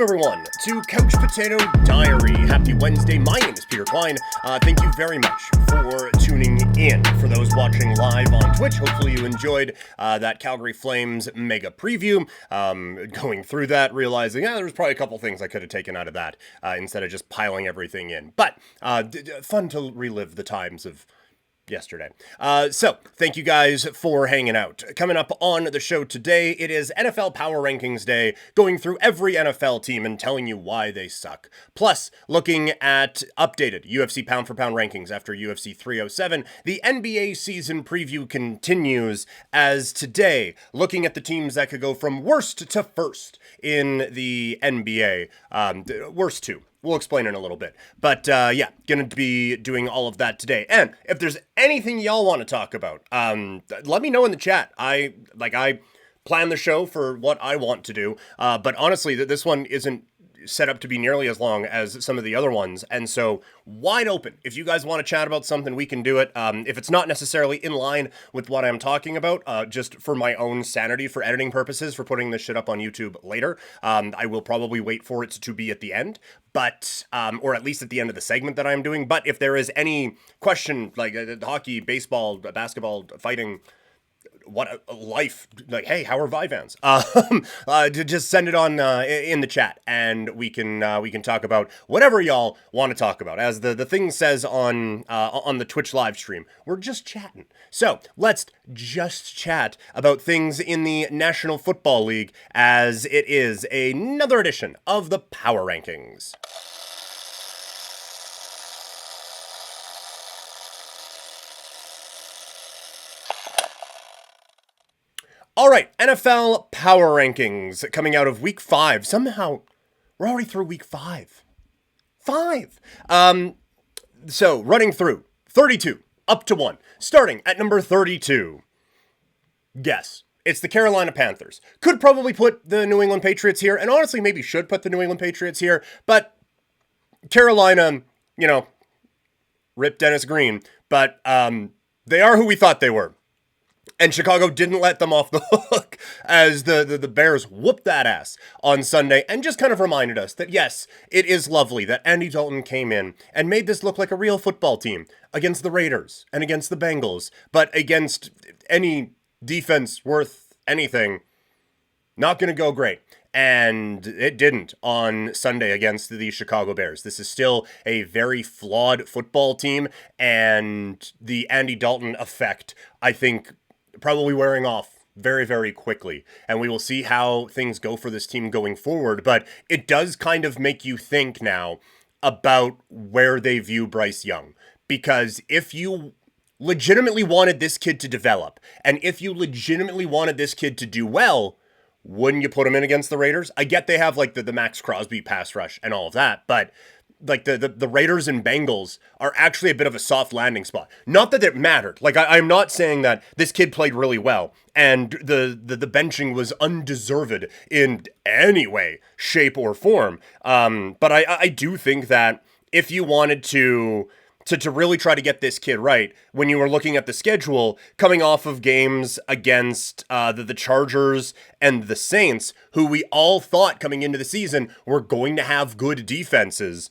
Welcome, everyone, to Couch Potato Diary. Happy Wednesday. My name is Peter Klein. Thank you very much for tuning in. For those watching live on Twitch, hopefully you enjoyed that Calgary Flames mega preview. Going through that, realizing, there was probably a couple things I could have taken out of that instead of just piling everything in. But fun to relive the times of yesterday. So, thank you guys for hanging out. Coming up on the show today, it is NFL Power Rankings Day, going through every NFL team and telling you why they suck. Plus, looking at updated UFC Pound-for-Pound Rankings after UFC 307. The NBA season preview continues as today, looking at the teams that could go from worst to first in the NBA. Worst two. We'll explain in a little bit. But yeah, gonna be doing all of that today. And if there's anything y'all want to talk about, let me know in the chat. I plan the show for what I want to do. But honestly, this one isn't set up to be nearly as long as some of the other ones. And so wide open. If you guys want to chat about something, we can do it. If it's not necessarily in line with what I'm talking about, just for my own sanity, for editing purposes, for putting this shit up on YouTube later, I will probably wait for it to be at the end. But, or at least at the end of the segment that I'm doing. But if there is any question, like hockey, baseball, basketball, fighting, what life, like, hey, how are Vivans? Just send it on in the chat, and we can talk about whatever y'all want to talk about. As the thing says on the Twitch live stream, we're just chatting. So let's just chat about things in the National Football League, as it is another edition of the Power Rankings. All right, NFL Power Rankings coming out of Week 5. Somehow, we're already through Week 5. So, running through 32, up to 1. Starting at number 32. Guess. It's the Carolina Panthers. Could probably put the New England Patriots here, and honestly maybe should put the New England Patriots here, but Carolina, rip Dennis Green, but they are who we thought they were. And Chicago didn't let them off the hook as the Bears whooped that ass on Sunday and just kind of reminded us that, yes, it is lovely that Andy Dalton came in and made this look like a real football team against the Raiders and against the Bengals, but against any defense worth anything, not going to go great. And it didn't on Sunday against the Chicago Bears. This is still a very flawed football team, and the Andy Dalton effect, I think, probably wearing off very, very quickly. And we will see how things go for this team going forward. But it does kind of make you think now about where they view Bryce Young. Because if you legitimately wanted this kid to develop, and if you legitimately wanted this kid to do well, wouldn't you put him in against the Raiders? I get they have like the Max Crosby pass rush and all of that, but like the Raiders and Bengals are actually a bit of a soft landing spot. Not that it mattered. Like I'm not saying that this kid played really well and the benching was undeserved in any way, shape, or form. But I do think that if you wanted to really try to get this kid right, when you were looking at the schedule, coming off of games against the Chargers and the Saints, who we all thought coming into the season were going to have good defenses,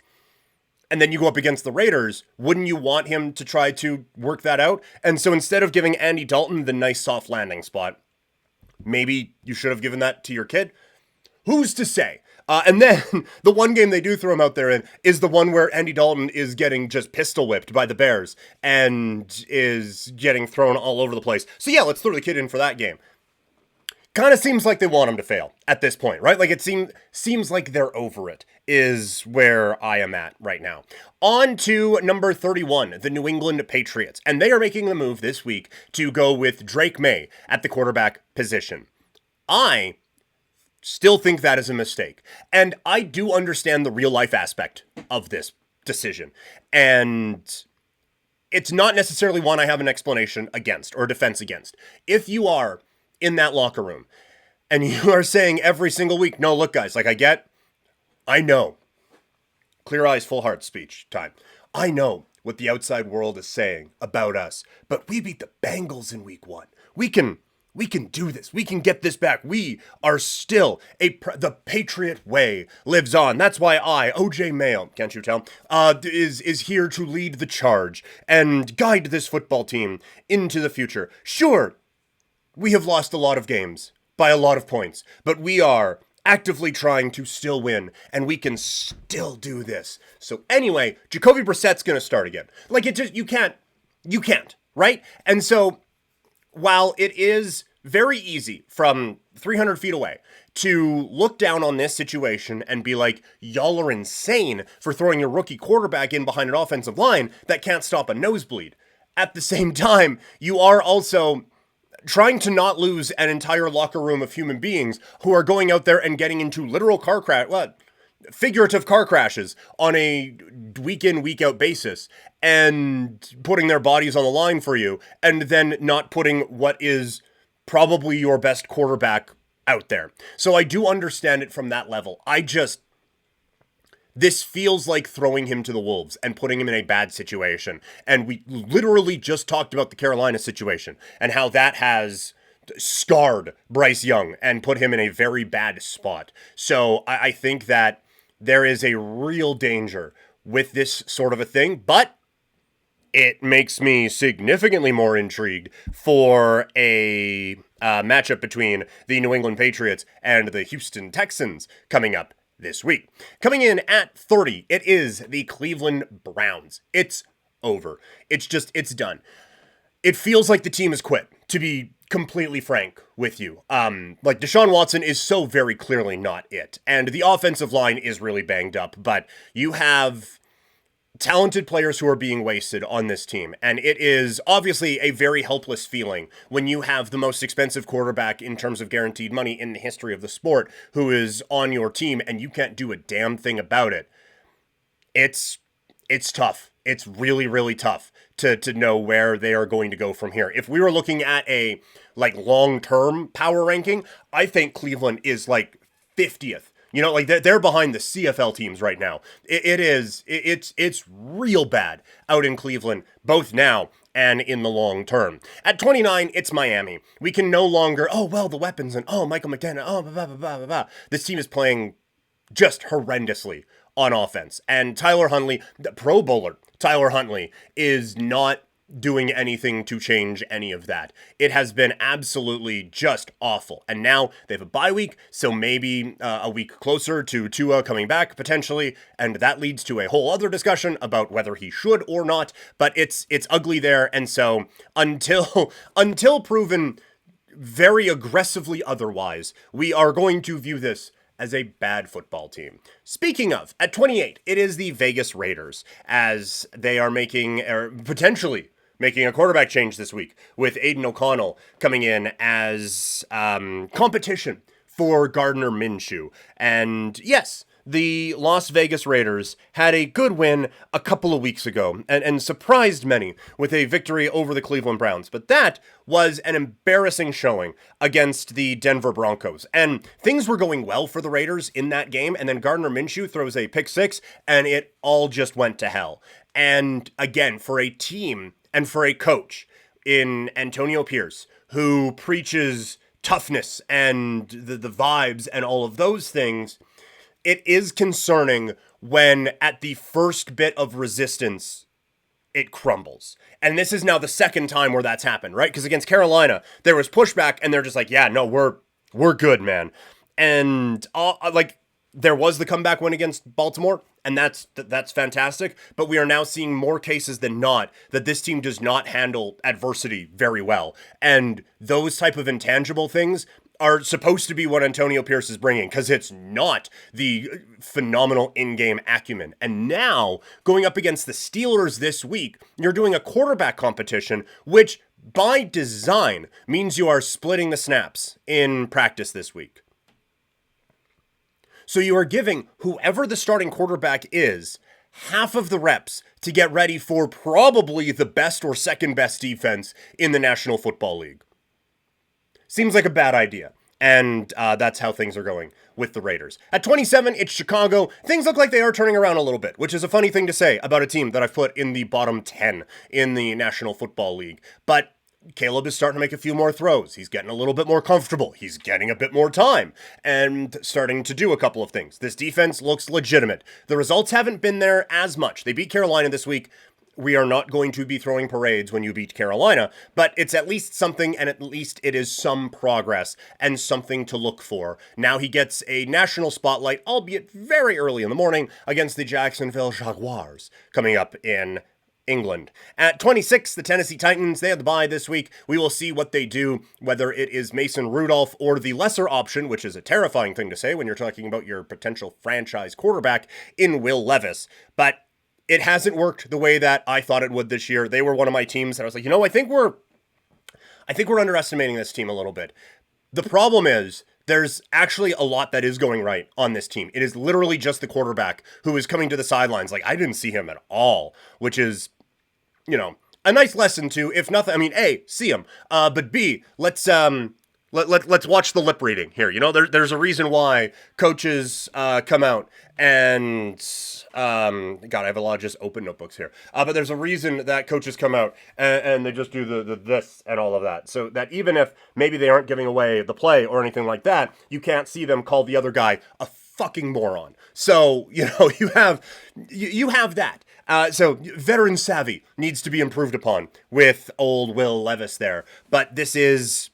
and then you go up against the Raiders, wouldn't you want him to try to work that out? And so instead of giving Andy Dalton the nice soft landing spot, maybe you should have given that to your kid? Who's to say? And then the one game they do throw him out there in is the one where Andy Dalton is getting just pistol whipped by the Bears and is getting thrown all over the place. So yeah, let's throw the kid in for that game. Kind of seems like they want him to fail at this point, right? Like it seems like they're over it, is where I am at right now. On to number 31, the New England Patriots. And they are making the move this week to go with Drake May at the quarterback position. I still think that is a mistake. And I do understand the real life aspect of this decision. And it's not necessarily one I have an explanation against or defense against. If you are in that locker room and you are saying every single week, no, look, guys, like I know, clear eyes, full heart speech time. I know what the outside world is saying about us, but we beat the Bengals in week 1. We can We can do this. We can get this back. We are still the Patriot way lives on. That's why OJ Mayo, can't you tell, is here to lead the charge and guide this football team into the future. Sure, we have lost a lot of games by a lot of points, but we are actively trying to still win, and we can still do this. So anyway, Jacoby Brissett's going to start again. Like, you can't, right? And so, while it is very easy from 300 feet away to look down on this situation and be like, y'all are insane for throwing your rookie quarterback in behind an offensive line that can't stop a nosebleed. At the same time, you are also trying to not lose an entire locker room of human beings who are going out there and getting into literal figurative car crashes on a week in, week out basis and putting their bodies on the line for you, and then not putting what is probably your best quarterback out there. So I do understand it from that level. This feels like throwing him to the wolves and putting him in a bad situation. And we literally just talked about the Carolina situation and how that has scarred Bryce Young and put him in a very bad spot. So I think that there is a real danger with this sort of a thing, but it makes me significantly more intrigued for a matchup between the New England Patriots and the Houston Texans coming up this week. Coming in at 30, it is the Cleveland Browns. It's over. It's done. It feels like the team has quit, to be completely frank with you. Like, Deshaun Watson is so very clearly not it. And the offensive line is really banged up, but you have talented players who are being wasted on this team. And it is obviously a very helpless feeling when you have the most expensive quarterback in terms of guaranteed money in the history of the sport who is on your team and you can't do a damn thing about it. It's tough. It's really, really tough to know where they are going to go from here. If we were looking at a long-term power ranking, I think Cleveland is 50th. You know, they're behind the CFL teams right now. It's real bad out in Cleveland, both now and in the long term. At 29, it's Miami. We can no longer, the weapons and, Michael McDaniel, blah, blah, blah, blah, blah. This team is playing just horrendously on offense. And Tyler Huntley, the Pro Bowler, Tyler Huntley, is not doing anything to change any of that. It has been absolutely just awful. And now they have a bye week, so maybe a week closer to Tua coming back potentially, and that leads to a whole other discussion about whether he should or not, but it's ugly there. And so until proven very aggressively otherwise, we are going to view this as a bad football team. Speaking of, at 28, it is the Vegas Raiders, as they are potentially making a quarterback change this week, with Aiden O'Connell coming in as competition for Gardner Minshew. And yes, the Las Vegas Raiders had a good win a couple of weeks ago and surprised many with a victory over the Cleveland Browns. But that was an embarrassing showing against the Denver Broncos. And things were going well for the Raiders in that game. And then Gardner Minshew throws a pick six and it all just went to hell. And again, for a team and for a coach in Antonio Pierce, who preaches toughness and the vibes and all of those things, it is concerning when at the first bit of resistance, it crumbles. And this is now the second time where that's happened, right? Because against Carolina, there was pushback and they're just like, yeah, no, we're good, man. And there was the comeback win against Baltimore, and that's fantastic. But we are now seeing more cases than not that this team does not handle adversity very well. And those type of intangible things are supposed to be what Antonio Pierce is bringing, because it's not the phenomenal in-game acumen. And now, going up against the Steelers this week, you're doing a quarterback competition, which by design means you are splitting the snaps in practice this week. So you are giving whoever the starting quarterback is half of the reps to get ready for probably the best or second best defense in the National Football League. Seems like a bad idea. And that's how things are going with the Raiders. At 27, it's Chicago. Things look like they are turning around a little bit, which is a funny thing to say about a team that I've put in the bottom 10 in the National Football League. But Caleb is starting to make a few more throws. He's getting a little bit more comfortable. He's getting a bit more time and starting to do a couple of things. This defense looks legitimate. The results haven't been there as much. They beat Carolina this week. We are not going to be throwing parades when you beat Carolina, but it's at least something, and at least it is some progress and something to look for. Now he gets a national spotlight, albeit very early in the morning, against the Jacksonville Jaguars coming up in England. At 26, the Tennessee Titans, they had the bye this week. We will see what they do, whether it is Mason Rudolph or the lesser option, which is a terrifying thing to say when you're talking about your potential franchise quarterback in Will Levis. But it hasn't worked the way that I thought it would this year. They were one of my teams that I was like, I think we're underestimating this team a little bit. The problem is there's actually a lot that is going right on this team. It is literally just the quarterback who is coming to the sidelines. Like, I didn't see him at all, which is, a nice lesson to, if nothing, I mean, A, see him, but B, let's watch the lip reading here. There's a reason why coaches come out and God, I have a lot of just open notebooks here. But there's a reason that coaches come out and they just do the this and all of that. So that even if maybe they aren't giving away the play or anything like that, you can't see them call the other guy a fucking moron. So, you have that. So veteran savvy needs to be improved upon with old Will Levis there. But this is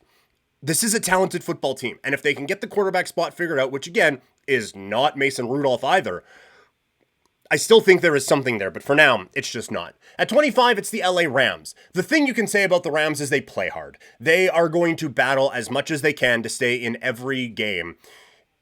a talented football team. And if they can get the quarterback spot figured out, which again is not Mason Rudolph either, I still think there is something there, but for now, it's just not. At 25, it's the LA Rams. The thing you can say about the Rams is they play hard. They are going to battle as much as they can to stay in every game.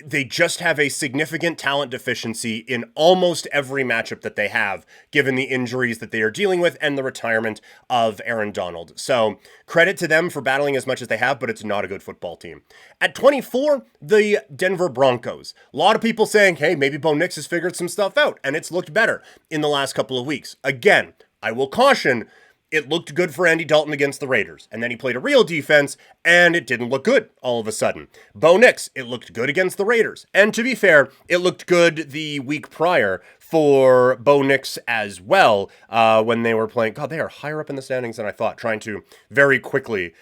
They just have a significant talent deficiency in almost every matchup that they have, given the injuries that they are dealing with and the retirement of Aaron Donald. So credit to them for battling as much as they have, but it's not a good football team. At 24, the Denver Broncos. A lot of people saying, hey, maybe Bo Nix has figured some stuff out, and it's looked better in the last couple of weeks. Again, I will caution, it looked good for Andy Dalton against the Raiders, and then he played a real defense, and it didn't look good all of a sudden. Bo Nix, it looked good against the Raiders, and to be fair, it looked good the week prior for Bo Nix as well when they were playing. God, they are higher up in the standings than I thought, trying to very quickly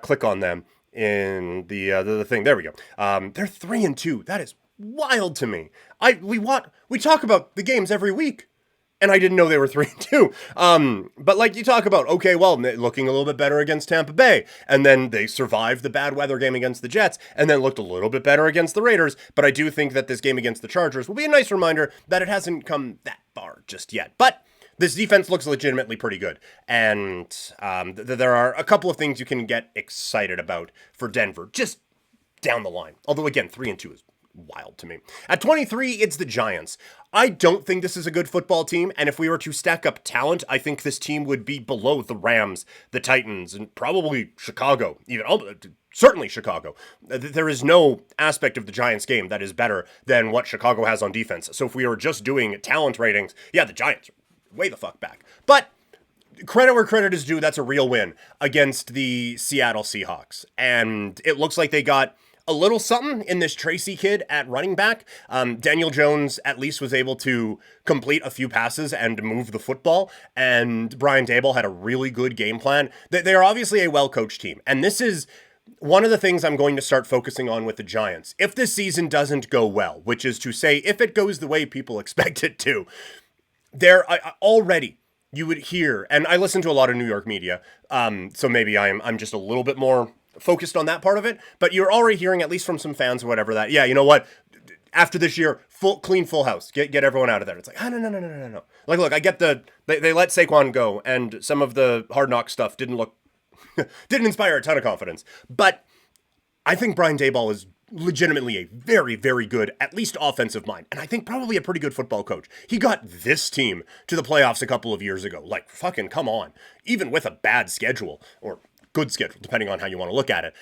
click on them in the thing. There we go. They're 3-2. That is wild to me. We talk about the games every week, and I didn't know they were 3-2. But like you talk about, okay, well, looking a little bit better against Tampa Bay. And then they survived the bad weather game against the Jets and then looked a little bit better against the Raiders. But I do think that this game against the Chargers will be a nice reminder that it hasn't come that far just yet. But this defense looks legitimately pretty good. And there are a couple of things you can get excited about for Denver, just down the line. Although, again, 3-2 is wild to me. At 23, it's the Giants. I don't think this is a good football team, and if we were to stack up talent, I think this team would be below the Rams, the Titans, and probably Chicago, certainly Chicago. There is no aspect of the Giants game that is better than what Chicago has on defense. So if we were just doing talent ratings, yeah, the Giants are way the fuck back. But credit where credit is due, that's a real win against the Seattle Seahawks. And it looks like they got a little something in this Tracy kid at running back. Daniel Jones at least was able to complete a few passes and move the football, and Brian Daboll had a really good game plan. They are obviously a well-coached team, and this is one of the things I'm going to start focusing on with the Giants. If this season doesn't go well, which is to say, if it goes the way people expect it to, already you would hear, and I listen to a lot of New York media, so maybe I'm just a little bit more focused on that part of it, but you're already hearing, at least from some fans or whatever, that, yeah, you know what, after this year, clean full house, get everyone out of there. It's like, no. Like, look, I get they let Saquon go, and some of the Hard Knock stuff didn't inspire a ton of confidence, but I think Brian Daboll is legitimately a very, very good, at least offensive mind, and I think probably a pretty good football coach. He got this team to the playoffs a couple of years ago. Like, fucking come on. Even with a bad schedule, or good schedule, depending on how you want to look at it,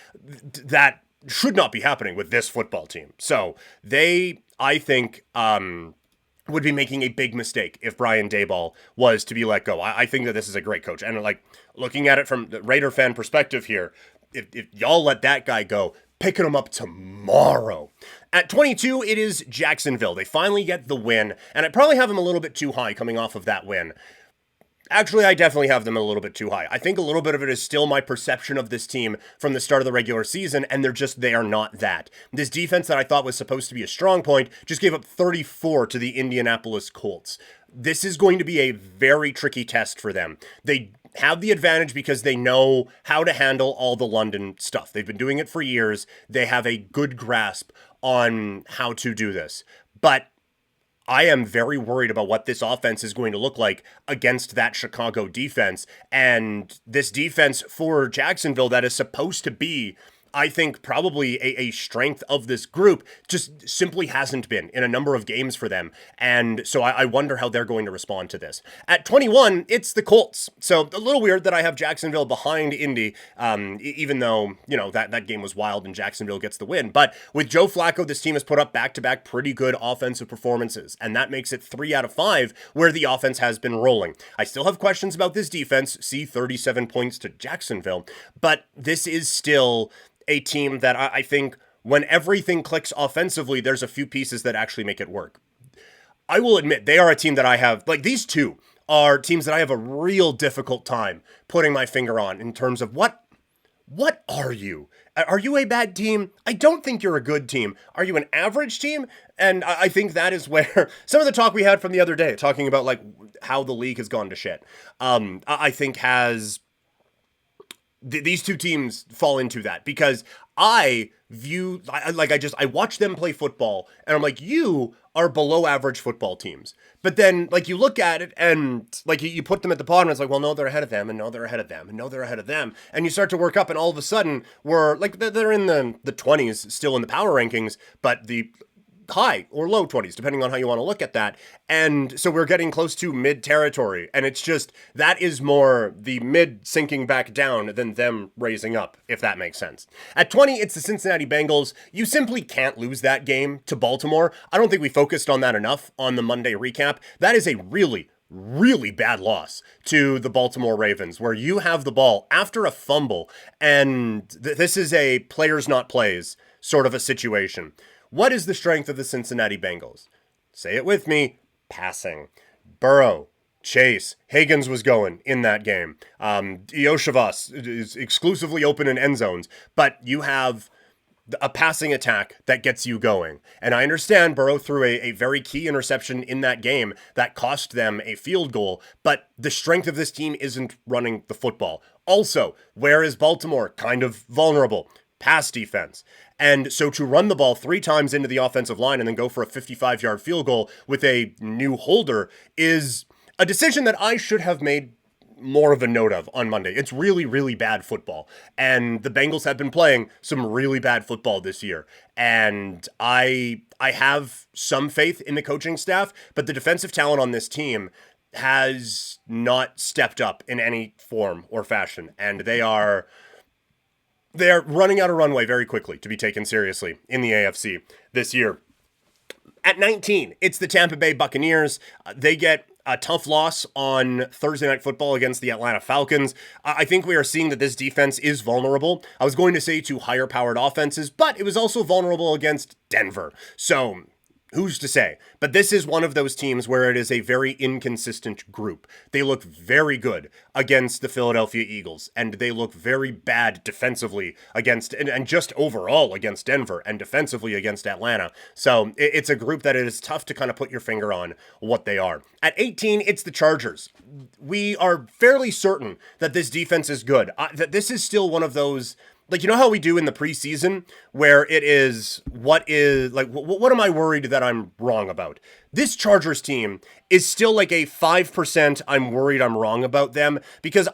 that should not be happening with this football team. So they, I think, would be making a big mistake if Brian Daboll was to be let go. I think that this is a great coach. And like, looking at it from the Raider fan perspective here, if y'all let that guy go, picking him up tomorrow. At 22, it is Jacksonville. They finally get the win, and I probably have him a little bit too high coming off of that win. Actually, I definitely have them a little bit too high. I think a little bit of it is still my perception of this team from the start of the regular season, and they are not that. This defense that I thought was supposed to be a strong point just gave up 34 to the Indianapolis Colts. This is going to be a very tricky test for them. They have the advantage because they know how to handle all the London stuff. They've been doing it for years. They have a good grasp on how to do this. But I am very worried about what this offense is going to look like against that Chicago defense. And this defense for Jacksonville that is supposed to be, I think, probably a strength of this group just simply hasn't been in a number of games for them. And so I wonder how they're going to respond to this. At 21, it's the Colts. So a little weird that I have Jacksonville behind Indy, even though, that game was wild and Jacksonville gets the win. But with Joe Flacco, this team has put up back-to-back pretty good offensive performances. And that makes it 3 out of 5 where the offense has been rolling. I still have questions about this defense. See 37 points to Jacksonville. But this is still a team that I think when everything clicks offensively, there's a few pieces that actually make it work. I will admit, they are a team that I have, these two are teams that I have a real difficult time putting my finger on in terms of what are you? Are you a bad team? I don't think you're a good team. Are you an average team? And I think that is where some of the talk we had from the other day, talking about how the league has gone to shit, I think has these two teams fall into that, because I watch them play football and I'm like, you are below average football teams. But then you look at it and you put them at the bottom and it's like, well, no, they're ahead of them, and no, they're ahead of them, and no, they're ahead of them. And you start to work up and all of a sudden they're in the 20s still in the power rankings, but the high or low 20s, depending on how you want to look at that. And so we're getting close to mid territory. And it's just, that is more the mid sinking back down than them raising up, if that makes sense. At 20, it's the Cincinnati Bengals. You simply can't lose that game to Baltimore. I don't think we focused on that enough on the Monday recap. That is a really bad loss to the Baltimore Ravens, where you have the ball after a fumble, and this is a players not plays sort of a situation. What is the strength of the Cincinnati Bengals? Say it with me. Passing. Burrow, Chase, Higgins was going in that game. Ioshavas is exclusively open in end zones, but you have a passing attack that gets you going. And I understand Burrow threw a very key interception in that game that cost them a field goal, but the strength of this team isn't running the football. Also, where is Baltimore? Kind of vulnerable. Pass defense. And so to run the ball 3 times into the offensive line and then go for a 55-yard field goal with a new holder is a decision that I should have made more of a note of on Monday. It's really bad football. And the Bengals have been playing some really bad football this year. And I have some faith in the coaching staff, but the defensive talent on this team has not stepped up in any form or fashion. And they're running out of runway very quickly to be taken seriously in the AFC this year. At 19, it's the Tampa Bay Buccaneers. They get a tough loss on Thursday Night Football against the Atlanta Falcons. I think we are seeing that this defense is vulnerable. I was going to say to higher-powered offenses, but it was also vulnerable against Denver. So who's to say? But this is one of those teams where it is a very inconsistent group. They look very good against the Philadelphia Eagles, and they look very bad defensively against, and just overall against Denver, and defensively against Atlanta. So it's a group that it is tough to kind of put your finger on what they are. At 18, it's the Chargers. We are fairly certain that this defense is good. That this is still one of those, you know how we do in the preseason where it is, what am I worried that I'm wrong about? This Chargers team is still a 5% I'm worried I'm wrong about them, because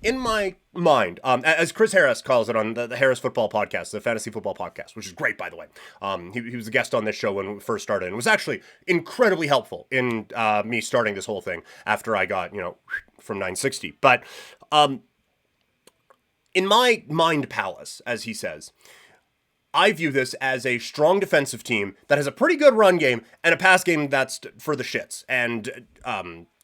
in my mind, as Chris Harris calls it on the Harris Football Podcast, the Fantasy Football Podcast, which is great, by the way. He was a guest on this show when we first started, and was actually incredibly helpful in me starting this whole thing after I got, from 960. But in my mind palace, as he says, I view this as a strong defensive team that has a pretty good run game and a pass game that's for the shits. And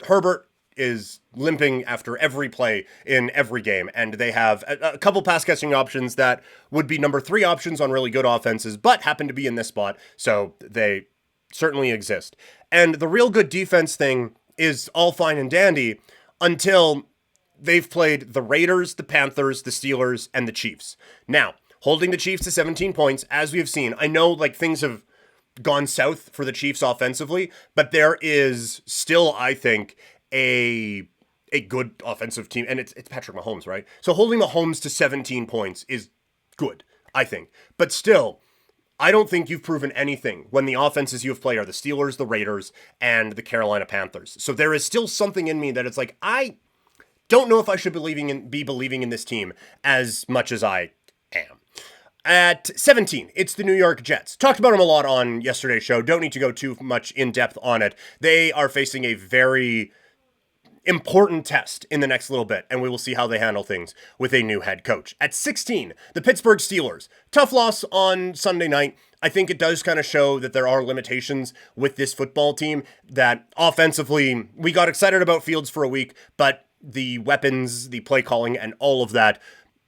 Herbert is limping after every play in every game, and they have a couple pass catching options that would be number 3 options on really good offenses, but happen to be in this spot, so they certainly exist. And the real good defense thing is all fine and dandy until they've played the Raiders, the Panthers, the Steelers, and the Chiefs. Now, holding the Chiefs to 17 points, as we have seen, I know like things have gone south for the Chiefs offensively, but there is still, I think, a good offensive team, and it's Patrick Mahomes, right? So holding Mahomes to 17 points is good, I think. But still, I don't think you've proven anything when the offenses you have played are the Steelers, the Raiders, and the Carolina Panthers. So there is still something in me that it's like, I don't know if I should be believing in this team as much as I am. At 17, it's the New York Jets. Talked about them a lot on yesterday's show. Don't need to go too much in depth on it. They are facing a very important test in the next little bit, and we will see how they handle things with a new head coach. At 16, the Pittsburgh Steelers. Tough loss on Sunday night. I think it does kind of show that there are limitations with this football team, that offensively, we got excited about Fields for a week, but the weapons, the play calling, and all of that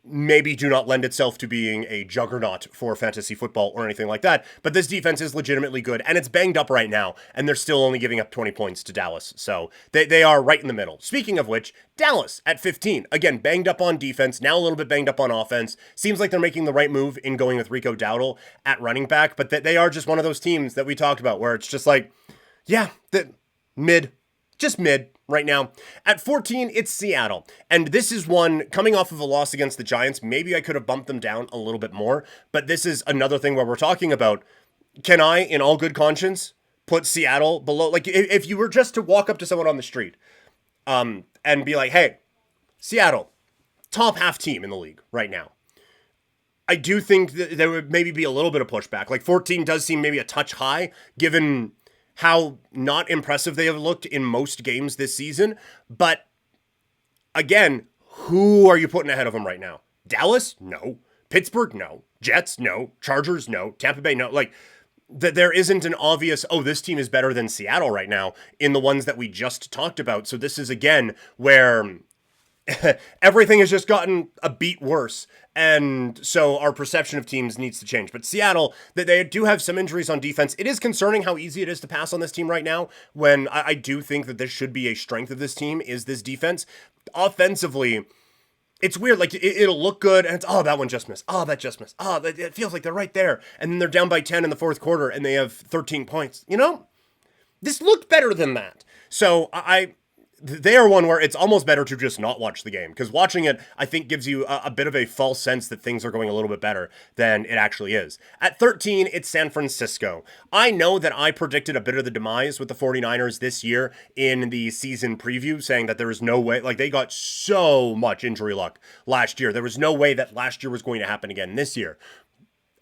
maybe do not lend itself to being a juggernaut for fantasy football or anything like that. But this defense is legitimately good, and it's banged up right now, and they're still only giving up 20 points to Dallas. So they are right in the middle. Speaking of which, Dallas at 15. Again, banged up on defense, now a little bit banged up on offense. Seems like they're making the right move in going with Rico Dowdle at running back, but they are just one of those teams that we talked about where it's just like, yeah, mid right now. At 14, it's Seattle. And this is one coming off of a loss against the Giants. Maybe I could have bumped them down a little bit more, but this is another thing where we're talking about, can I, in all good conscience, put Seattle below? Like, if you were just to walk up to someone on the street and be like, hey, Seattle, top half team in the league right now. I do think that there would maybe be a little bit of pushback. Like 14 does seem maybe a touch high, given how not impressive they have looked in most games this season. But again, who are you putting ahead of them right now? Dallas? No. Pittsburgh? No. Jets? No. Chargers? No. Tampa Bay? No. Like, there isn't an obvious, oh, this team is better than Seattle right now in the ones that we just talked about. So this is, again, where everything has just gotten a beat worse. And so our perception of teams needs to change. But Seattle, they do have some injuries on defense. It is concerning how easy it is to pass on this team right now, when I do think that this should be a strength of this team, is this defense. Offensively, it's weird. Like, it'll look good, and it's, oh, that one just missed. Oh, that just missed. Oh, it feels like they're right there. And then they're down by 10 in the fourth quarter, and they have 13 points. You know? This looked better than that. So they are one where it's almost better to just not watch the game, because watching it, I think, gives you a bit of a false sense that things are going a little bit better than it actually is. At 13, it's San Francisco. I know that I predicted a bit of the demise with the 49ers this year in the season preview, saying that there was no way, like, they got so much injury luck last year. There was no way that last year was going to happen again this year.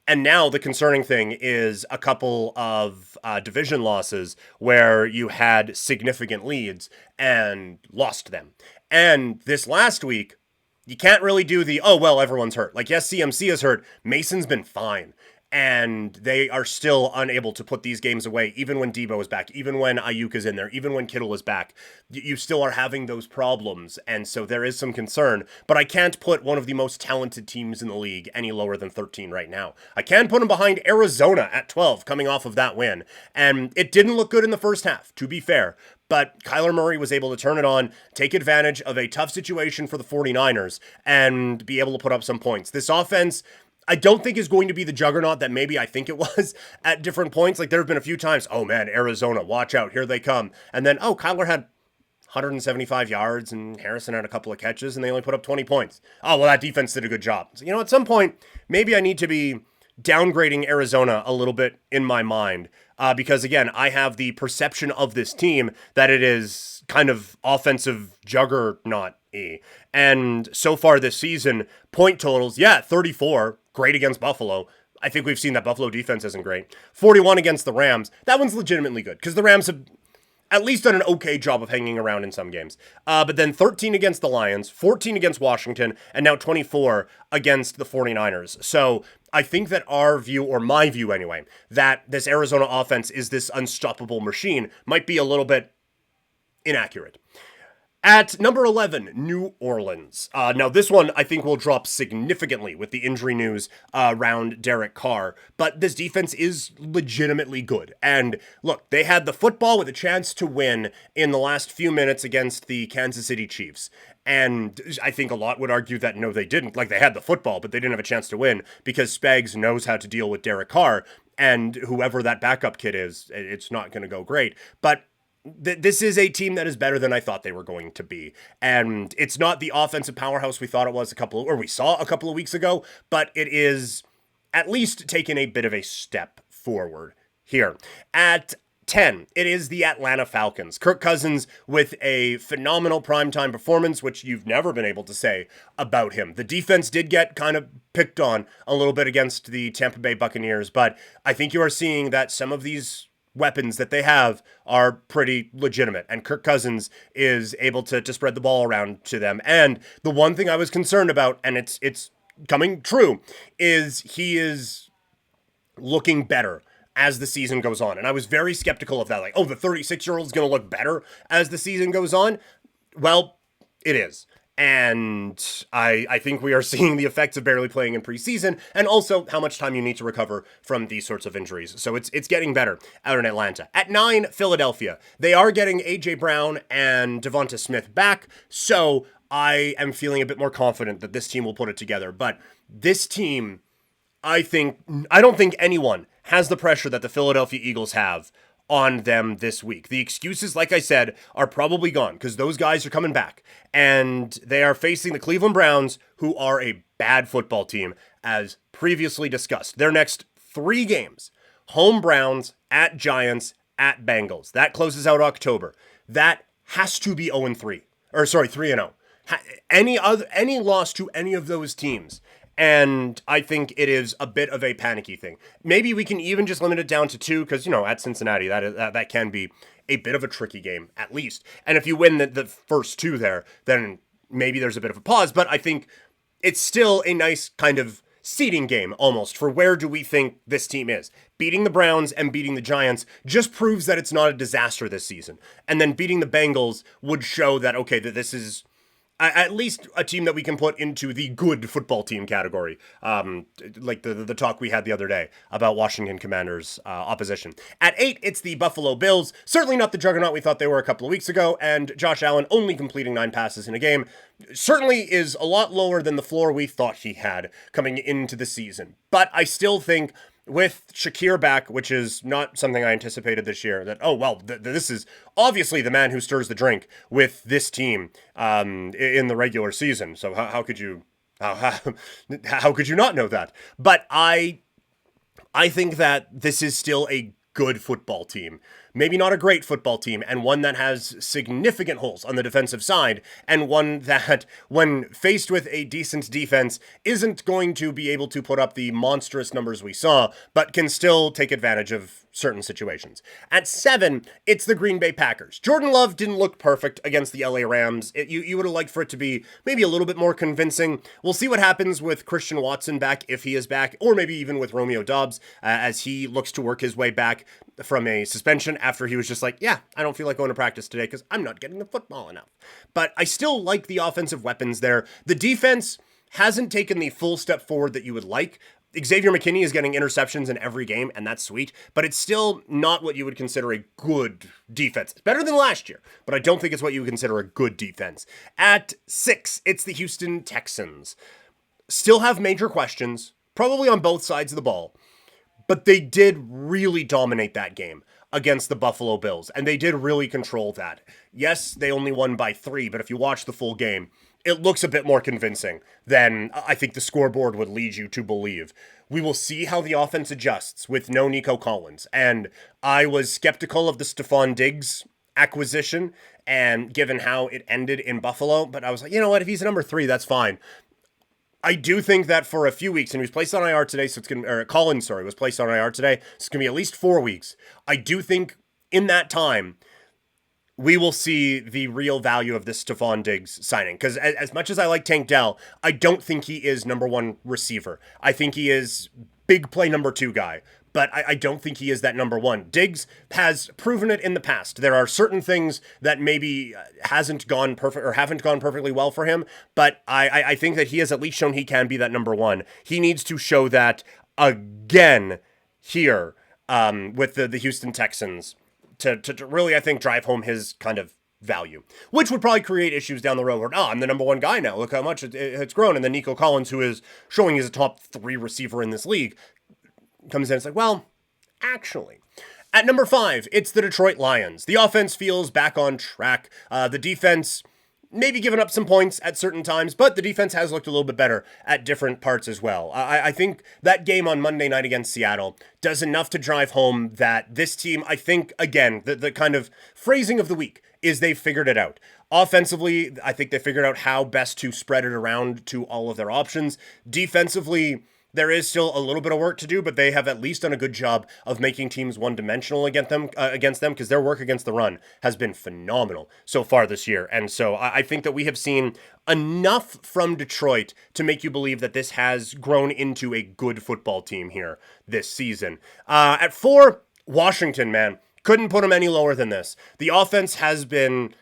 And now the concerning thing is a couple of division losses where you had significant leads and lost them. And this last week, you can't really do the, oh, well, everyone's hurt. Like, yes, CMC is hurt. Mason's been fine. And they are still unable to put these games away, even when Debo is back, even when Ayuk is in there, even when Kittle is back. You still are having those problems, and so there is some concern. But I can't put one of the most talented teams in the league any lower than 13 right now. I can put them behind Arizona at 12, coming off of that win. And it didn't look good in the first half, to be fair. But Kyler Murray was able to turn it on, take advantage of a tough situation for the 49ers, and be able to put up some points. This offense, I don't think is going to be the juggernaut that maybe I think it was at different points. Like, there have been a few times, oh man, Arizona, watch out, here they come. And then, oh, Kyler had 175 yards and Harrison had a couple of catches and they only put up 20 points. Oh, well, that defense did a good job. So, at some point, maybe I need to be downgrading Arizona a little bit in my mind. Because again, I have the perception of this team that it is kind of offensive juggernaut-y. And so far this season, point totals, 34, great against Buffalo. I think we've seen that Buffalo defense isn't great. 41 against the Rams. That one's legitimately good, because the Rams have at least done an okay job of hanging around in some games. But then 13 against the Lions, 14 against Washington, and now 24 against the 49ers. So I think that our view, or my view anyway, that this Arizona offense is this unstoppable machine might be a little bit inaccurate. At number 11, New Orleans. Now, this one I think will drop significantly with the injury news around Derek Carr, but this defense is legitimately good. And look, they had the football with a chance to win in the last few minutes against the Kansas City Chiefs. And I think a lot would argue that no, they didn't. Like, they had the football, but they didn't have a chance to win because Spags knows how to deal with Derek Carr. And whoever that backup kid is, it's not going to go great. But this is a team that is better than I thought they were going to be. And it's not the offensive powerhouse we thought it was we saw a couple of weeks ago, but it is at least taken a bit of a step forward here. At 10, it is the Atlanta Falcons. Kirk Cousins with a phenomenal primetime performance, which you've never been able to say about him. The defense did get kind of picked on a little bit against the Tampa Bay Buccaneers, but I think you are seeing that some of these weapons that they have are pretty legitimate, and Kirk Cousins is able to spread the ball around to them. And the one thing I was concerned about, and it's coming true, is he is looking better as the season goes on. And I was very skeptical of that. Like, oh, the 36-year-old is going to look better as the season goes on. Well, it is. And I think we are seeing the effects of barely playing in preseason, and also how much time you need to recover from these sorts of injuries. So it's getting better out in Atlanta. At 9, Philadelphia. They are getting A.J. Brown and Devonta Smith back, so I am feeling a bit more confident that this team will put it together. But this team, I don't think anyone has the pressure that the Philadelphia Eagles have on them this week. The excuses, like I said, are probably gone because those guys are coming back. And they are facing the Cleveland Browns, who are a bad football team, as previously discussed. Their next 3 games: home Browns, at Giants, at Bengals. That closes out October. That has to be 0-3. Or sorry, 3-0. Any loss to any of those teams, and I think it is a bit of a panicky thing. Maybe we can even just limit it down to 2, because, at Cincinnati, that can be a bit of a tricky game, at least. And if you win the first 2 there, then maybe there's a bit of a pause. But I think it's still a nice kind of seeding game, almost, for where do we think this team is. Beating the Browns and beating the Giants just proves that it's not a disaster this season. And then beating the Bengals would show that, okay, that this is at least a team that we can put into the good football team category, like the talk we had the other day about Washington Commanders' opposition. At 8, it's the Buffalo Bills. Certainly not the juggernaut we thought they were a couple of weeks ago, and Josh Allen only completing 9 passes in a game certainly is a lot lower than the floor we thought he had coming into the season. But I still think with Shakir back, which is not something I anticipated this year, that, this is obviously the man who stirs the drink with this team in the regular season. So how could you not know that? But I think that this is still a good football team. Maybe not a great football team, and one that has significant holes on the defensive side, and one that, when faced with a decent defense, isn't going to be able to put up the monstrous numbers we saw, but can still take advantage of certain situations. At 7, it's the Green Bay Packers. Jordan Love didn't look perfect against the LA Rams. You would have liked for it to be maybe a little bit more convincing. We'll see what happens with Christian Watson back, if he is back, or maybe even with Romeo Doubs, as he looks to work his way back from a suspension after he was just like, yeah, I don't feel like going to practice today because I'm not getting the football enough. But I still like the offensive weapons there. The defense hasn't taken the full step forward that you would like. Xavier McKinney is getting interceptions in every game, and that's sweet, but it's still not what you would consider a good defense. It's better than last year, but I don't think it's what you would consider a good defense. At 6, it's the Houston Texans. Still have major questions, probably on both sides of the ball, but they did really dominate that game against the Buffalo Bills, and they did really control that. Yes, they only won by 3, but if you watch the full game, it looks a bit more convincing than I think the scoreboard would lead you to believe. We will see how the offense adjusts with no Nico Collins, and I was skeptical of the Stephon Diggs acquisition, and given how it ended in Buffalo, but I was like, you know what, if he's number 3, that's fine. I do think that for a few weeks, and he was placed on IR today, so it's going to, Collins, was placed on IR today, so it's going to be at least 4 weeks. I do think in that time, we will see the real value of this Stephon Diggs signing. Because as much as I like Tank Dell, I don't think he is number 1 receiver. I think he is big play number 2 guy but I don't think he is that number one. Diggs has proven it in the past. There are certain things that maybe hasn't gone perfect or haven't gone perfectly well for him, but I think that he has at least shown he can be that number one. He needs to show that again here with the Houston Texans to really, I think, drive home his kind of value, which would probably create issues down the road where, I'm the number one guy now. Look how much it's grown. And then Nico Collins, who is showing he's a top 3 receiver in this league, comes in. It's like, well, actually. At number 5, it's the Detroit Lions. The offense feels back on track. The defense maybe given up some points at certain times, but the defense has looked a little bit better at different parts as well. I think that game on Monday night against Seattle does enough to drive home that this team, I think, again, the kind of phrasing of the week is they figured it out. Offensively, I think they figured out how best to spread it around to all of their options. Defensively, there is still a little bit of work to do, but they have at least done a good job of making teams one-dimensional against them, because their work against the run has been phenomenal so far this year. And so I think that we have seen enough from Detroit to make you believe that this has grown into a good football team here this season. At 4, Washington, man. Couldn't put them any lower than this. The offense has been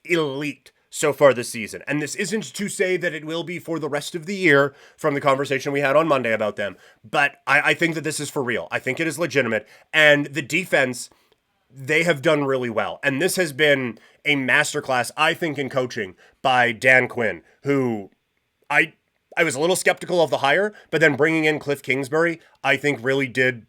elite so far this season. And this isn't to say that it will be for the rest of the year from the conversation we had on Monday about them. But I think that this is for real. I think it is legitimate. And the defense, they have done really well. And this has been a masterclass, I think, in coaching by Dan Quinn, who I was a little skeptical of the hire, but then bringing in Cliff Kingsbury, I think really did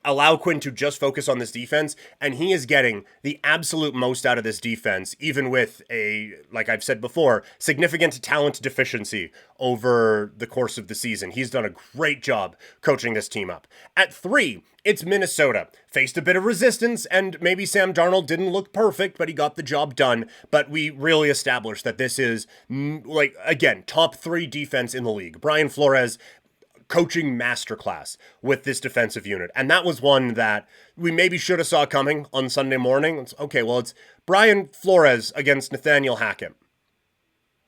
allow Quinn to just focus on this defense, and he is getting the absolute most out of this defense, even with a, like I've said before, significant talent deficiency over the course of the season. He's done a great job coaching this team up. At 3, it's Minnesota. Faced a bit of resistance, and maybe Sam Darnold didn't look perfect, but he got the job done. But we really established that this is, again, top 3 defense in the league. Brian Flores, coaching masterclass with this defensive unit. And that was one that we maybe should have saw coming on Sunday morning. It's Brian Flores against Nathaniel Hackett.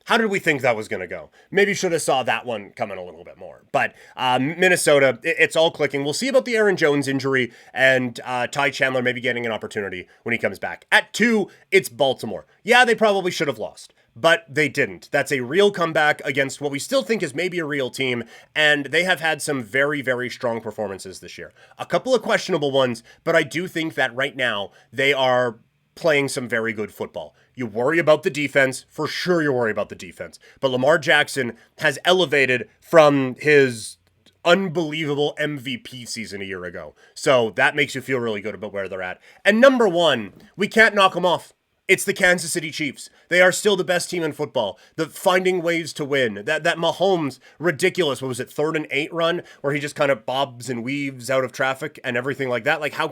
How did we think that was going to go? Maybe should have saw that one coming a little bit more. But Minnesota, it's all clicking. We'll see about the Aaron Jones injury and Ty Chandler maybe getting an opportunity when he comes back. At 2, it's Baltimore. Yeah, they probably should have lost, but they didn't. That's a real comeback against what we still think is maybe a real team, and they have had some very, very strong performances this year. A couple of questionable ones, but I do think that right now they are playing some very good football. You worry about the defense, for sure you worry about the defense, but Lamar Jackson has elevated from his unbelievable MVP season a year ago. So that makes you feel really good about where they're at. And number 1, we can't knock them off. It's the Kansas City Chiefs. They are still the best team in football. The finding ways to win. That Mahomes ridiculous, what was it, 3rd and 8 run where he just kind of bobs and weaves out of traffic and everything like that. Like, how?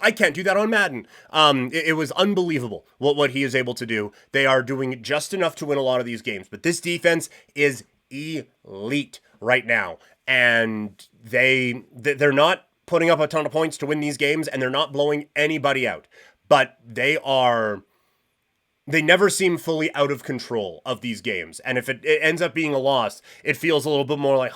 I can't do that on Madden. It was unbelievable what he is able to do. They are doing just enough to win a lot of these games, but this defense is elite right now, and they're not putting up a ton of points to win these games, and they're not blowing anybody out, but they never seem fully out of control of these games, and if it ends up being a loss, it feels a little bit more like,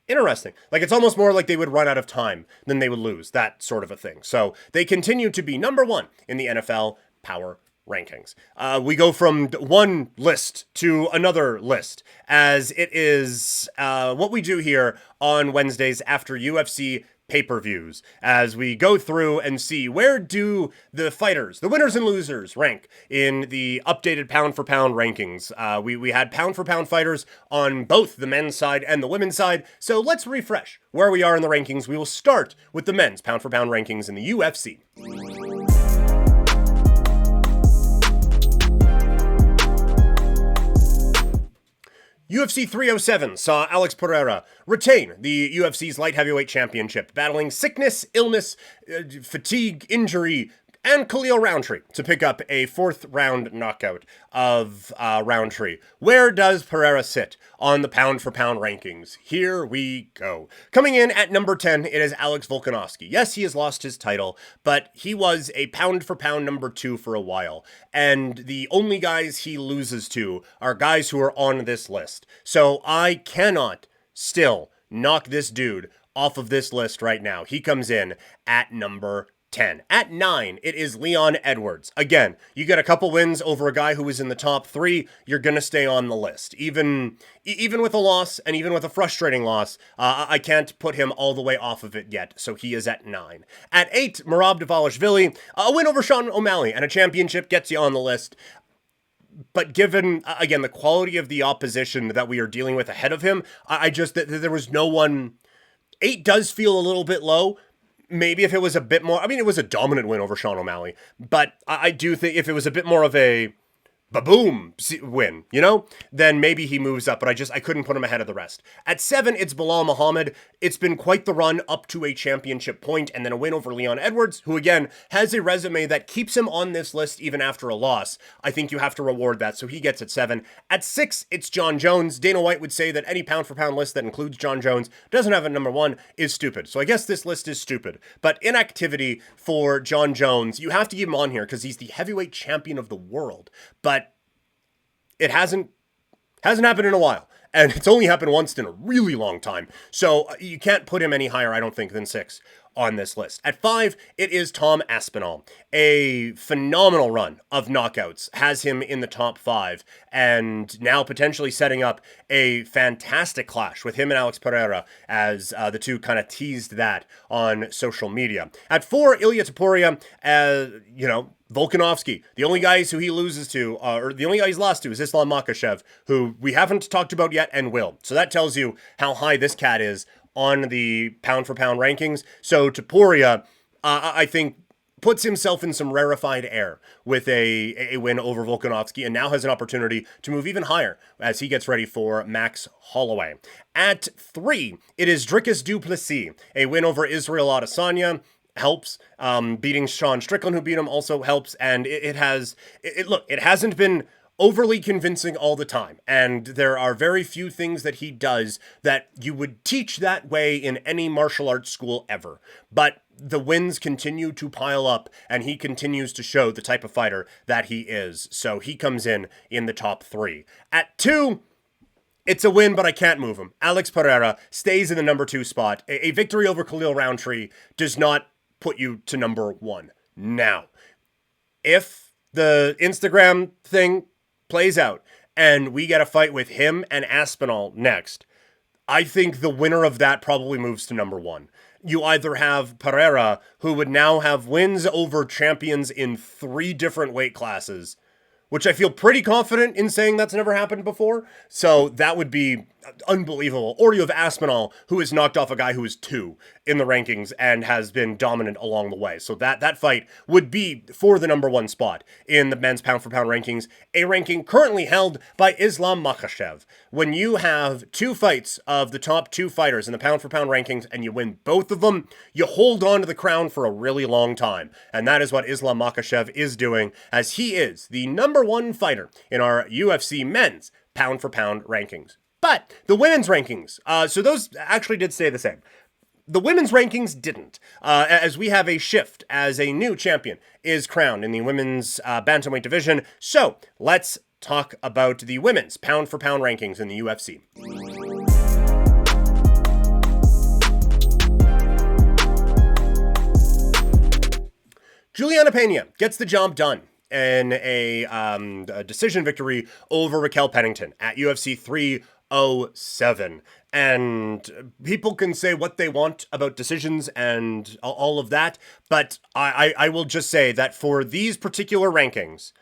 interesting. Like, it's almost more like they would run out of time than they would lose, that sort of a thing. So they continue to be number 1 in the NFL Power Rankings. We go from one list to another list, as it is what we do here on Wednesdays after UFC pay-per-views, as we go through and see where do the fighters, the winners and losers, rank in the updated pound-for-pound rankings. We had pound-for-pound fighters on both the men's side and the women's side, so let's refresh where we are in the rankings. We will start with the men's pound-for-pound rankings in the UFC. UFC 307 saw Alex Pereira retain the UFC's light heavyweight championship, battling sickness, illness, fatigue, injury, and Khalil Roundtree to pick up a 4th round knockout of Roundtree. Where does Pereira sit on the pound-for-pound rankings? Here we go. Coming in at number 10, it is Alex Volkanovski. Yes, he has lost his title, but he was a pound-for-pound number 2 for a while, and the only guys he loses to are guys who are on this list. So I cannot still knock this dude off of this list right now. He comes in at number 10. At 9, it is Leon Edwards. Again, you get a couple wins over a guy who was in the top 3, you're going to stay on the list. Even with a loss, and even with a frustrating loss, I can't put him all the way off of it yet, so he is at 9. At 8, Merab Dvalishvili. A win over Sean O'Malley and a championship gets you on the list. But given, again, the quality of the opposition that we are dealing with ahead of him, there was no one... 8 does feel a little bit low. Maybe if it was a bit more, I mean, it was a dominant win over Sean O'Malley, but I do think if it was a bit more of a ba-boom win, then maybe he moves up, but I couldn't put him ahead of the rest. At 7, it's Bilal Muhammad. It's been quite the run up to a championship point, and then a win over Leon Edwards, who again has a resume that keeps him on this list even after a loss. I think you have to reward that, so he gets at 7. At 6, it's John Jones. Dana White would say that any pound-for-pound list that includes John Jones, doesn't have a number 1, is stupid. So I guess this list is stupid. But inactivity for John Jones, you have to keep him on here because he's the heavyweight champion of the world. But it hasn't happened in a while, and it's only happened once in a really long time. So you can't put him any higher, I don't think, than 6 on this list. At 5, it is Tom Aspinall. A phenomenal run of knockouts has him in the top 5, and now potentially setting up a fantastic clash with him and Alex Pereira, as the two kind of teased that on social media. At 4, Ilya Topuria, Volkanovski. The only guys who he loses to, or the only guy he's lost to, is Islam Makhachev, who we haven't talked about yet and will. So that tells you how high this cat is on the pound-for-pound rankings. So Topuria, I think, puts himself in some rarefied air with a win over Volkanovski, and now has an opportunity to move even higher as he gets ready for Max Holloway. At 3, it is Dricus du Plessis. A win over Israel Adesanya helps. Beating Sean Strickland, who beat him, also helps. And it hasn't been overly convincing all the time, and there are very few things that he does that you would teach that way in any martial arts school ever. But the wins continue to pile up, and he continues to show the type of fighter that he is. So he comes in the top 3. At 2, it's a win, but I can't move him. Alex Pereira stays in the number 2 spot. A victory over Khalil Roundtree does not put you to number 1. Now, if the Instagram thing plays out and we get a fight with him and Aspinall next, I think the winner of that probably moves to number 1. You either have Pereira, who would now have wins over champions in 3 different weight classes, which I feel pretty confident in saying that's never happened before. So that would be unbelievable. Or you have Aspinall, who has knocked off a guy who is 2 in the rankings and has been dominant along the way. So that fight would be for the number 1 spot in the men's pound-for-pound rankings, a ranking currently held by Islam Makhachev. When you have 2 fights of the top 2 fighters in the pound-for-pound rankings and you win both of them, you hold on to the crown for a really long time. And that is what Islam Makhachev is doing, as he is the number 1 fighter in our UFC men's pound-for-pound rankings. But the women's rankings, so those actually did stay the same. The women's rankings didn't, as we have a shift as a new champion is crowned in the women's bantamweight division. So let's talk about the women's pound-for-pound rankings in the UFC. Julianna Peña gets the job done in a decision victory over Raquel Pennington at UFC 307. And people can say what they want about decisions and all of that, but I will just say that for these particular rankings,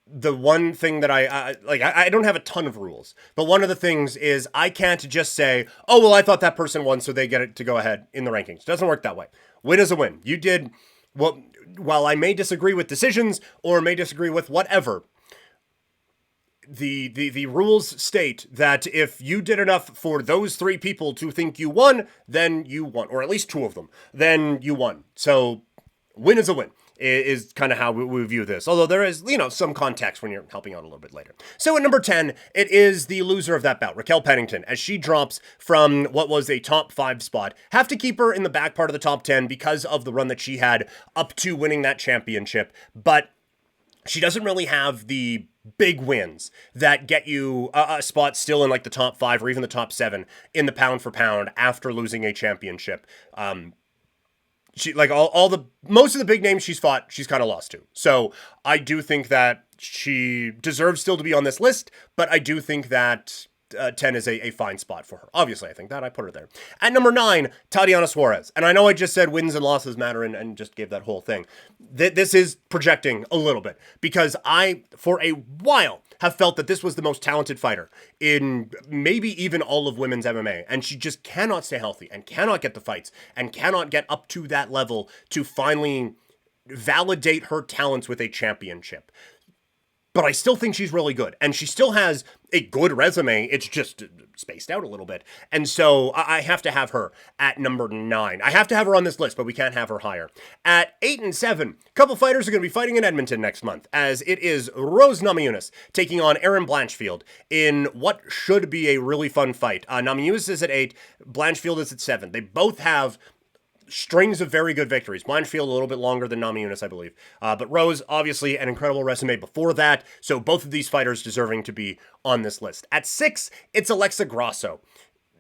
the one thing that I don't have a ton of rules, but one of the things is I can't just say, oh, well, I thought that person won, so they get it to go ahead in the rankings. It doesn't work that way. Win is a win. You did, well, while I may disagree with decisions or may disagree with whatever, the rules state that if you did enough for those 3 people to think you won, then you won, or at least 2 of them, then you won. So win is a win is kind of how we view this. Although there is, some context when you're helping out a little bit later. So at number 10, it is the loser of that bout, Raquel Pennington, as she drops from what was a top 5 spot. Have to keep her in the back part of the top 10 because of the run that she had up to winning that championship. But she doesn't really have the big wins that get you a spot still in like the top 5 or even the top 7 in the pound for pound after losing a championship. She like all the most of the big names she's fought, she's kind of lost to. So I do think that she deserves still to be on this list, but I do think that 10 is a fine spot for her. Obviously, I think that I put her there. At number 9, Tatiana Suarez. And I know I just said wins and losses matter and just gave that whole thing. This is projecting a little bit because I, for a while, have felt that this was the most talented fighter in maybe even all of women's MMA. And she just cannot stay healthy and cannot get the fights and cannot get up to that level to finally validate her talents with a championship. But I still think she's really good. And she still has a good resume. It's just spaced out a little bit. And so I have to have her at number 9. I have to have her on this list, but we can't have her higher. At 8 and 7, a couple fighters are going to be fighting in Edmonton next month, as it is Rose Namajunas taking on Erin Blanchfield in what should be a really fun fight. Namajunas is at 8, Blanchfield is at 7. They both have strings of very good victories. Blanchfield a little bit longer than Namajunas, I believe. But Rose, obviously, an incredible resume before that. So both of these fighters deserving to be on this list. At 6, it's Alexa Grasso.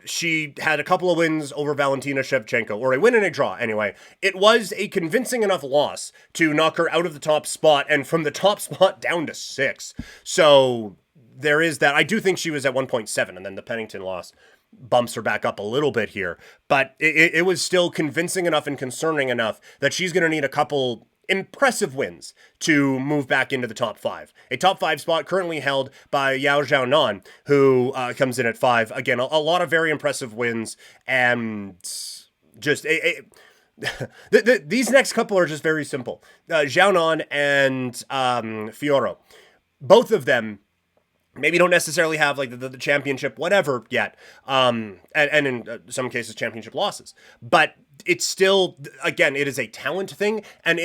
She had a couple of wins over Valentina Shevchenko, or a win and a draw anyway. It was a convincing enough loss to knock her out of the top spot, and from the top spot down to 6. So there is that. I do think she was at 1.7, and then the Pennington loss bumps her back up a little bit here, but it was still convincing enough and concerning enough that she's going to need a couple impressive wins to move back into the top 5. A top 5 spot currently held by Yao Xiaonan, who comes in at 5. Again, a lot of very impressive wins, and just these next couple are just very simple. Xiaonan and Fioro, both of them maybe don't necessarily have like the championship whatever yet, and in some cases championship losses, but it's still, again, it is a talent thing, and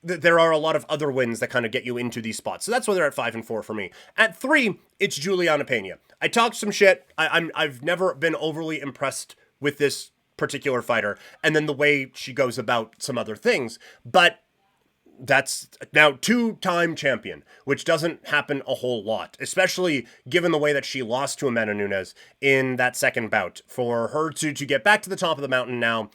there are a lot of other wins that kind of get you into these spots. So that's why they're at 5 and 4 for me. At 3, it's Julianna Peña. I talked some shit. I've never been overly impressed with this particular fighter, and then the way she goes about some other things, but that's now 2-time champion, which doesn't happen a whole lot, especially given the way that she lost to Amanda Nunes in that second bout. For her to get back to the top of the mountain now,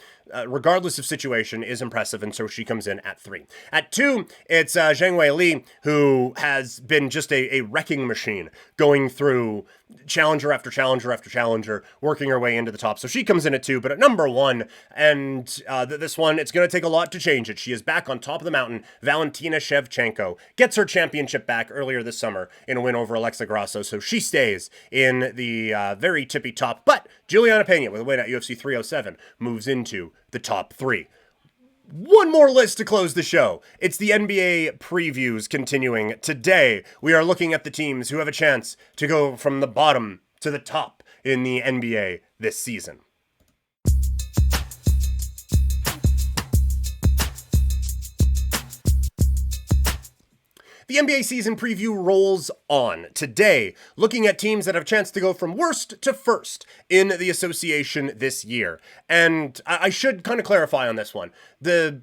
regardless of situation, is impressive, and so she comes in at 3. At 2, it's Zhang Wei Li, who has been just a wrecking machine, going through challenger after challenger after challenger, working her way into the top. So she comes in at 2, but at number 1, and this one, it's going to take a lot to change it. She is back on top of the mountain. Valentina Shevchenko gets her championship back earlier this summer in a win over Alexa Grasso, so she stays in the very tippy top. But Julianna Peña, with a win at UFC 307, moves into the top 3. One more list to close the show. It's the NBA previews continuing. Today, we are looking at the teams who have a chance to go from the bottom to the top in the NBA this season. The NBA season preview rolls on. Today, looking at teams that have a chance to go from worst to first in the association this year. And I should kind of clarify on this one. The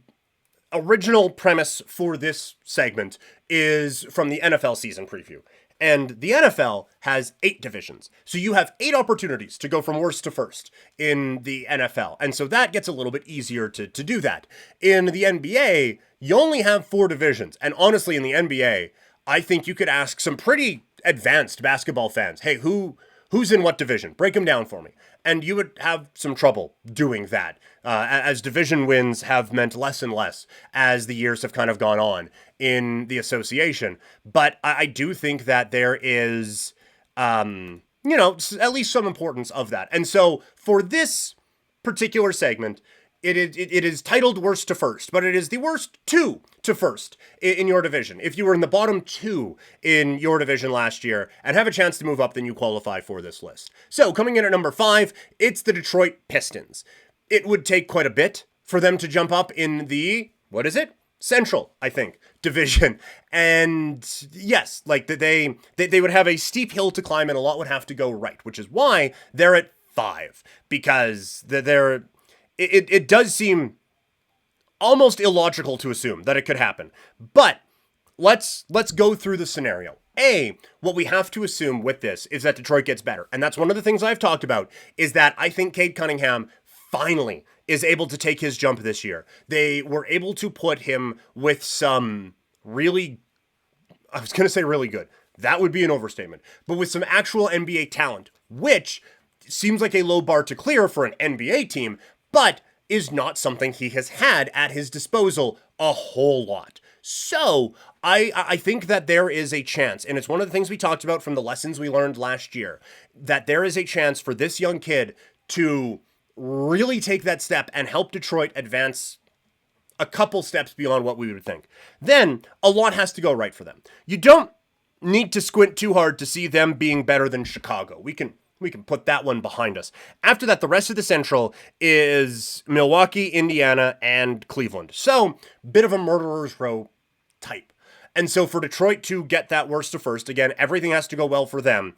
original premise for this segment is from the NFL season preview. And the NFL has 8 divisions. So you have 8 opportunities to go from worst to first in the NFL. And so that gets a little bit easier to do that. In the NBA, you only have 4 divisions. And honestly, in the NBA, I think you could ask some pretty advanced basketball fans, hey, who's in what division? Break them down for me. And you would have some trouble doing that, as division wins have meant less and less as the years have kind of gone on in the association. But I do think that there is, at least some importance of that. And so for this particular segment, it is titled worst to first, but it is the worst 2 to first in your division. If you were in the bottom 2 in your division last year and have a chance to move up, then you qualify for this list. So coming in at number 5, it's the Detroit Pistons. It would take quite a bit for them to jump up in the, Central, I think, division. And yes, like they would have a steep hill to climb and a lot would have to go right, which is why they're at 5, because it does seem almost illogical to assume that it could happen. But let's go through the scenario. What we have to assume with this is that Detroit gets better. And that's one of the things I've talked about, is that I think Cade Cunningham finally is able to take his jump this year. They were able to put him with some really, I was going to say really good. That would be an overstatement. But with some actual NBA talent, which seems like a low bar to clear for an NBA team, but is not something he has had at his disposal a whole lot. So I think that there is a chance, and it's one of the things we talked about from the lessons we learned last year, that there is a chance for this young kid to really take that step and help Detroit advance a couple steps beyond what we would think. Then a lot has to go right for them. You don't need to squint too hard to see them being better than Chicago. We can put that one behind us. After that, the rest of the Central is Milwaukee, Indiana, and Cleveland. So, bit of a murderer's row type. And so for Detroit to get that worst to first, again, everything has to go well for them.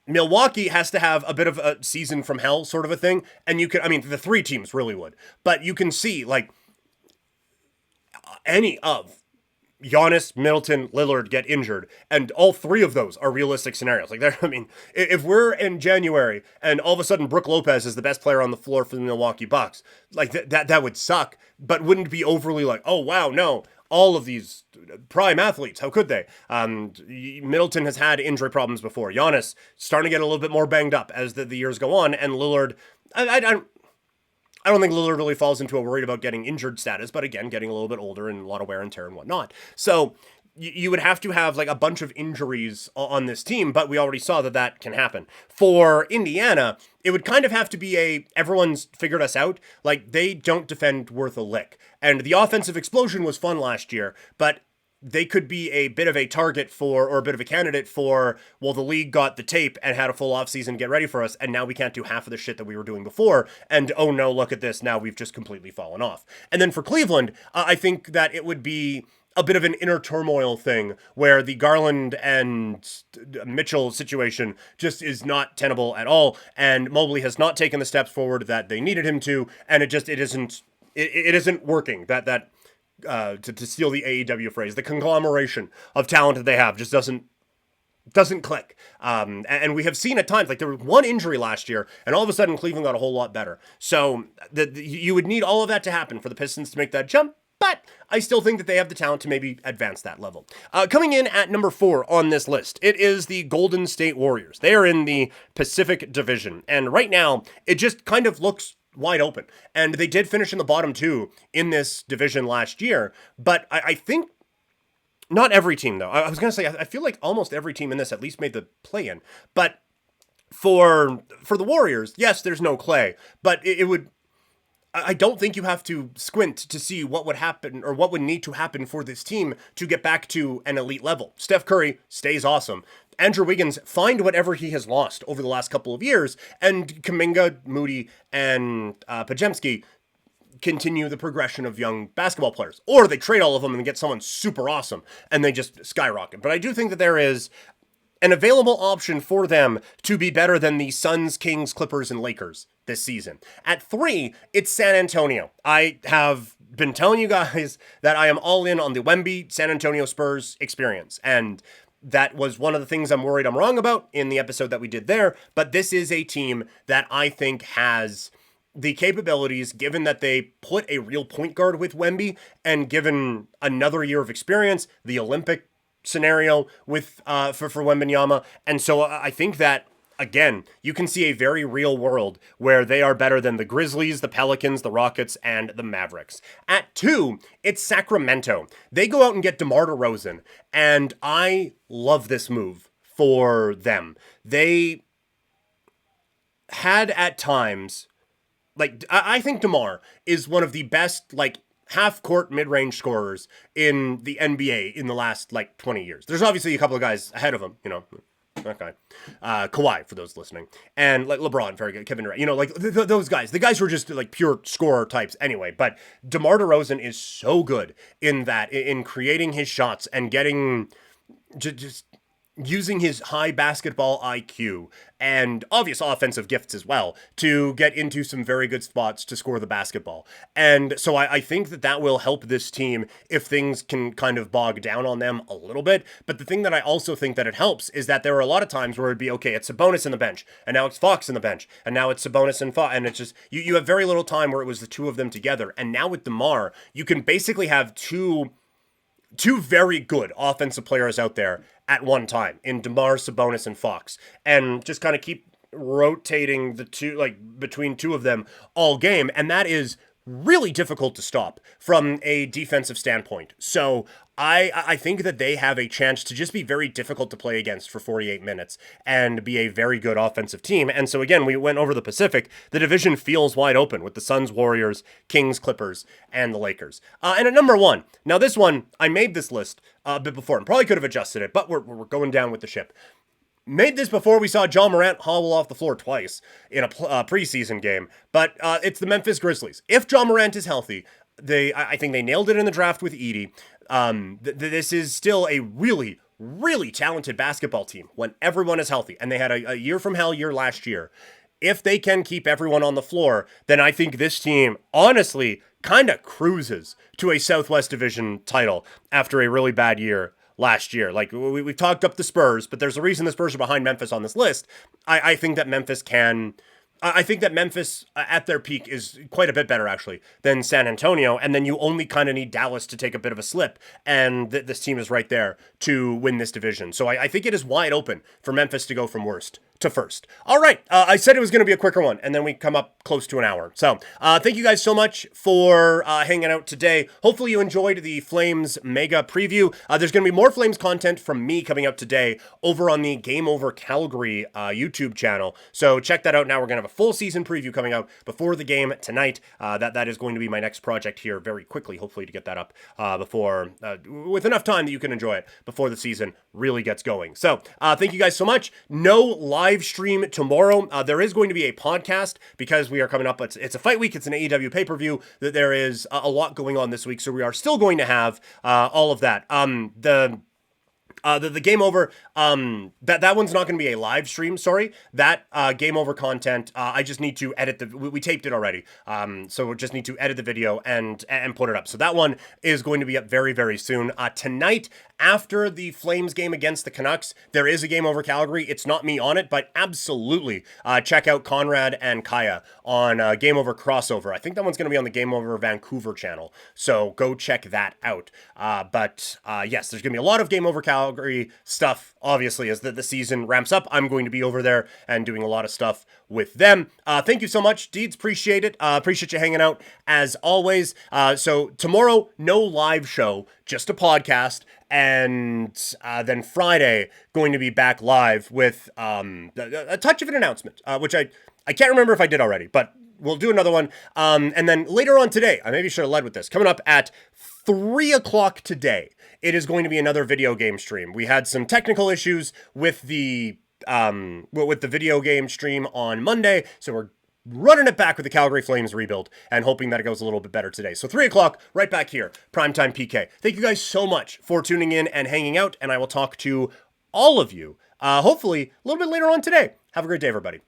Milwaukee has to have a bit of a season from hell sort of a thing. And you could, I mean, the three teams really would. But you can see, like, any of Giannis, Middleton, Lillard get injured, and all three of those are realistic scenarios. Like, I mean, if we're in January and all of a sudden Brook Lopez is the best player on the floor for the Milwaukee Bucks, like that would suck, but wouldn't be overly like, oh wow, no, all of these prime athletes, how could they? Middleton has had injury problems before. Giannis starting to get a little bit more banged up as the years go on, and Lillard, I don't think Lillard really falls into a worried about getting injured status, but again, getting a little bit older and a lot of wear and tear and whatnot. So you would have to have like a bunch of injuries on this team, but we already saw that can happen. For Indiana, it would kind of have to be everyone's figured us out. Like, they don't defend worth a lick. And the offensive explosion was fun last year, but they could be a bit of a target for, or a bit of a candidate for, well, the league got the tape and had a full offseason get ready for us, and now we can't do half of the shit that we were doing before, and oh no, look at this, now we've just completely fallen off. And then for Cleveland, I think that it would be a bit of an inner turmoil thing, where the Garland and Mitchell situation just is not tenable at all, and Mobley has not taken the steps forward that they needed him to, and it isn't working, to steal the AEW phrase, the conglomeration of talent that they have just doesn't click. And we have seen at times, like there was one injury last year, and all of a sudden Cleveland got a whole lot better. So you would need all of that to happen for the Pistons to make that jump, but I still think that they have the talent to maybe advance that level. Coming in at number 4 on this list, it is the Golden State Warriors. They are in the Pacific Division, and right now it just kind of looks wide open. And they did finish in the bottom 2 in this division last year, but I think not every team, though. I was going to say, I feel like almost every team in this at least made the play-in. But for the Warriors, yes, there's no Clay, but it would... I don't think you have to squint to see what would happen or what would need to happen for this team to get back to an elite level. Steph Curry stays awesome. Andrew Wiggins, find whatever he has lost over the last couple of years, and Kuminga, Moody, and Podziemski continue the progression of young basketball players. Or they trade all of them and get someone super awesome, and they just skyrocket. But I do think that there is an available option for them to be better than the Suns, Kings, Clippers, and Lakers this season. At 3, it's San Antonio. I have been telling you guys that I am all in on the Wemby San Antonio Spurs experience, and that was one of the things I'm worried I'm wrong about in the episode that we did there, but this is a team that I think has the capabilities, given that they put a real point guard with Wemby, and given another year of experience, the Olympic scenario with for Wembanyama. And so I think that, again, you can see a very real world where they are better than the Grizzlies, the Pelicans, the Rockets, and the Mavericks. At 2, it's Sacramento. They go out and get DeMar DeRozan, and I love this move for them. They had at times, like, I think DeMar is one of the best, like, half-court mid-range scorers in the NBA in the last, 20 years. There's obviously a couple of guys ahead of him, that guy. Kawhi, for those listening. And, LeBron, very good. Kevin Durant. Those guys. The guys who are just, pure scorer types anyway. But DeMar DeRozan is so good in that, in creating his shots and getting just using his high basketball IQ and obvious offensive gifts as well to get into some very good spots to score the basketball. And so I think that will help this team if things can kind of bog down on them a little bit. But the thing that I also think that it helps is that there are a lot of times where it'd be, okay, it's Sabonis in the bench, and now it's Fox in the bench, and now it's Sabonis and Fox, and it's just, you have very little time where it was the two of them together. And now with DeMar, you can basically have two very good offensive players out there at one time in DeMar, Sabonis, and Fox, and just kind of keep rotating the two, like between two of them all game. And that is really difficult to stop from a defensive standpoint. So I think that they have a chance to just be very difficult to play against for 48 minutes and be a very good offensive team. And so again, we went over the Pacific. The division feels wide open with the Suns, Warriors, Kings, Clippers, and the Lakers. And at number one, now this one, I made this list a bit before and probably could have adjusted it, but we're going down with the ship. Made this before we saw John Morant hobble off the floor twice in a preseason game, but it's the Memphis Grizzlies. If John Morant is healthy, I think they nailed it in the draft with Edey. This is still a really, really talented basketball team when everyone is healthy, and they had a year from hell year last year. If they can keep everyone on the floor, then I think this team, honestly, kind of cruises to a Southwest Division title after a really bad year last year. Like, we've talked up the Spurs, but there's a reason the Spurs are behind Memphis on this list. I think that Memphis at their peak is quite a bit better, actually, than San Antonio. And then you only kind of need Dallas to take a bit of a slip. And this team is right there to win this division. So I think it is wide open for Memphis to go from worst to first. All right. I said it was going to be a quicker one, and then we come up close to an hour. So thank you guys so much for hanging out today. Hopefully you enjoyed the Flames mega preview. There's going to be more Flames content from me coming up today over on the Game Over Calgary YouTube channel. So check that out. Now we're going to have a full season preview coming out before the game tonight. That is going to be my next project here very quickly, hopefully to get that up before, with enough time that you can enjoy it before the season really gets going. So thank you guys so much. No live stream tomorrow. There is going to be a podcast because we are coming up. It's a fight week. It's an AEW pay-per-view. That there is a lot going on this week. So we are still going to have all of that. The Game Over, that one's not going to be a live stream, sorry. That Game Over content, I just need to edit we taped it already. So we just need to edit the video and put it up. So that one is going to be up very, very soon. Tonight, after the Flames game against the Canucks, there is a Game Over Calgary. It's not me on it, but absolutely check out Conrad and Kaya on Game Over Crossover. I think that one's going to be on the Game Over Vancouver channel. So go check that out. But yes, there's going to be a lot of Game Over Calgary stuff, obviously, as the season ramps up. I'm going to be over there and doing a lot of stuff with them. Thank you so much, Deeds. Appreciate it. Appreciate you hanging out as always. So tomorrow, no live show, just a podcast. And then Friday, going to be back live with a touch of an announcement, which I can't remember if I did already, but we'll do another one. And then later on today, I maybe should have led with this, coming up at 3 o'clock today, it is going to be another video game stream. We had some technical issues with the video game stream on Monday, so we're running it back with the Calgary Flames rebuild and hoping that it goes a little bit better today. So 3 o'clock, right back here, Primetime PK. Thank you guys so much for tuning in and hanging out, and I will talk to all of you, hopefully a little bit later on today. Have a great day, everybody.